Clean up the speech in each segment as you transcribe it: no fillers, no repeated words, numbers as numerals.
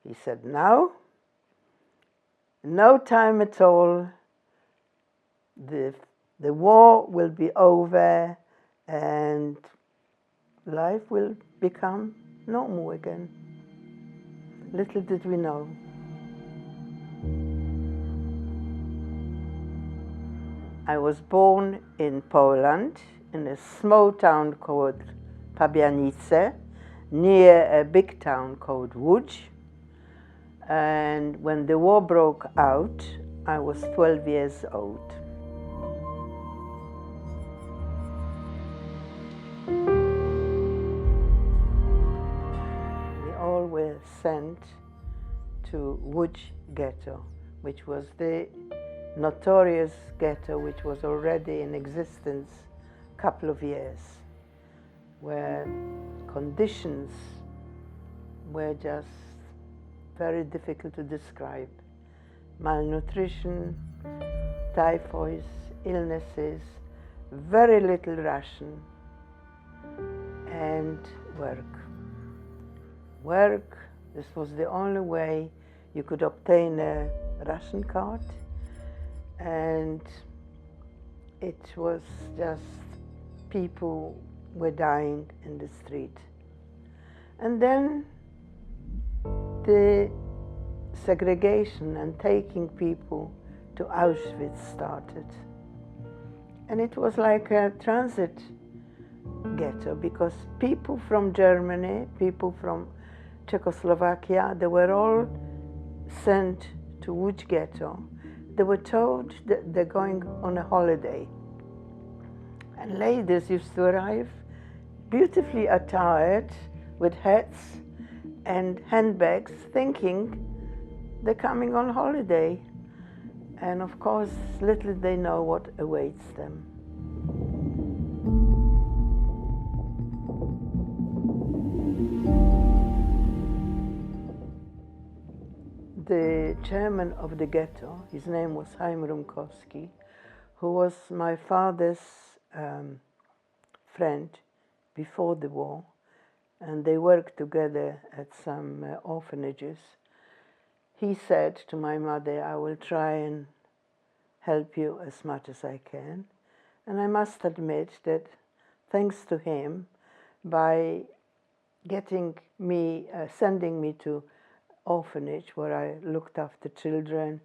He said, now, no time at all, the war will be over and life will become normal again. Little did we know. I was born in Poland, in a small town called Pabjanice, near a big town called Lodz. And when the war broke out, I was 12 years old. We all were sent to Lodz ghetto, which was the notorious ghetto which was already in existence a couple of years, where conditions were just very difficult to describe. Malnutrition, typhus, illnesses, very little ration, and work. Work, this was the only way you could obtain a ration card, and it was just people were dying in the street. And then the segregation and taking people to Auschwitz started. And it was like a transit ghetto, because people from Germany, people from Czechoslovakia, they were all sent to Lodz ghetto. They were told that they're going on a holiday. And ladies used to arrive beautifully attired with hats and handbags, thinking they're coming on holiday. And of course, little they know what awaits them. The chairman of the ghetto, his name was Helen Aronson, who was my father's friend before the war, and they worked together at some orphanages. He said to my mother, I will try and help you as much as I can. And I must admit that thanks to him, by getting me, sending me to orphanage where I looked after children.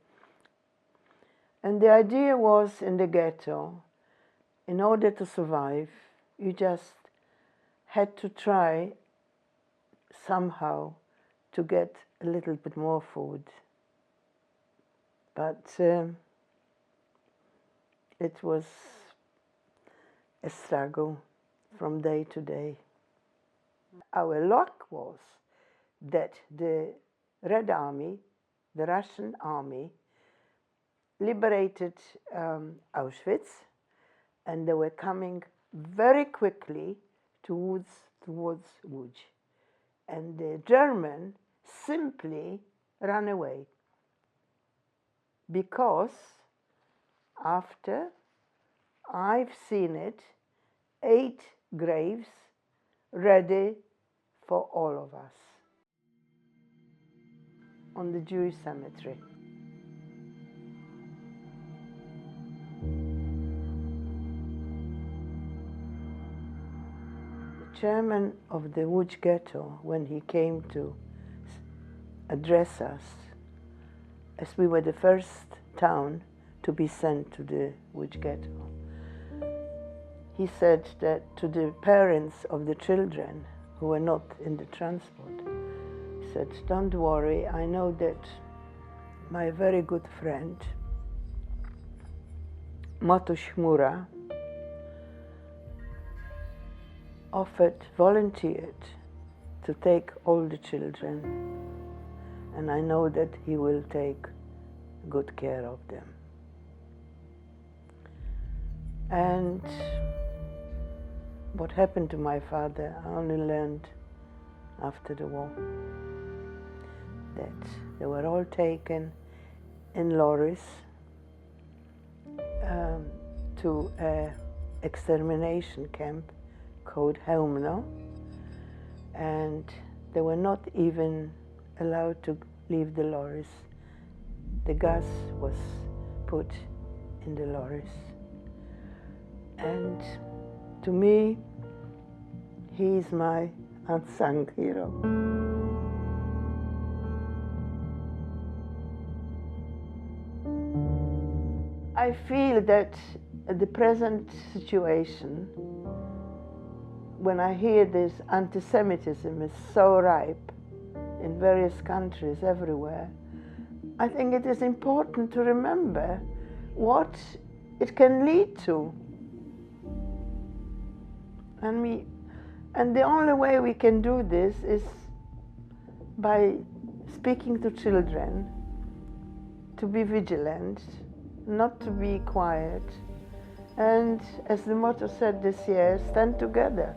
And the idea was, in the ghetto, in order to survive, you just had to try somehow to get a little bit more food. But it was a struggle from day to day. Our luck was that the Red Army, the Russian army, liberated Auschwitz, and they were coming very quickly towards Lodz. And the German simply ran away, because after I've seen it, 8 graves ready for all of us on the Jewish cemetery. The chairman of the Lodz ghetto, when he came to address us, as we were the first town to be sent to the Lodz ghetto, he said that to the parents of the children who were not in the transport, he said, don't worry, I know that my very good friend, Matush volunteered to take all the children, and I know that he will take good care of them. And what happened to my father, I only learned after the war, that they were all taken in lorries to an extermination camp called Helmno, and they were not even allowed to leave the lorries. The gas was put in the lorries. And to me, he is my unsung hero. I feel that the present situation, when I hear this anti-Semitism is so ripe in various countries everywhere, I think it is important to remember what it can lead to. And the only way we can do this is by speaking to children, to be vigilant, not to be quiet, and as the motto said this year, stand together.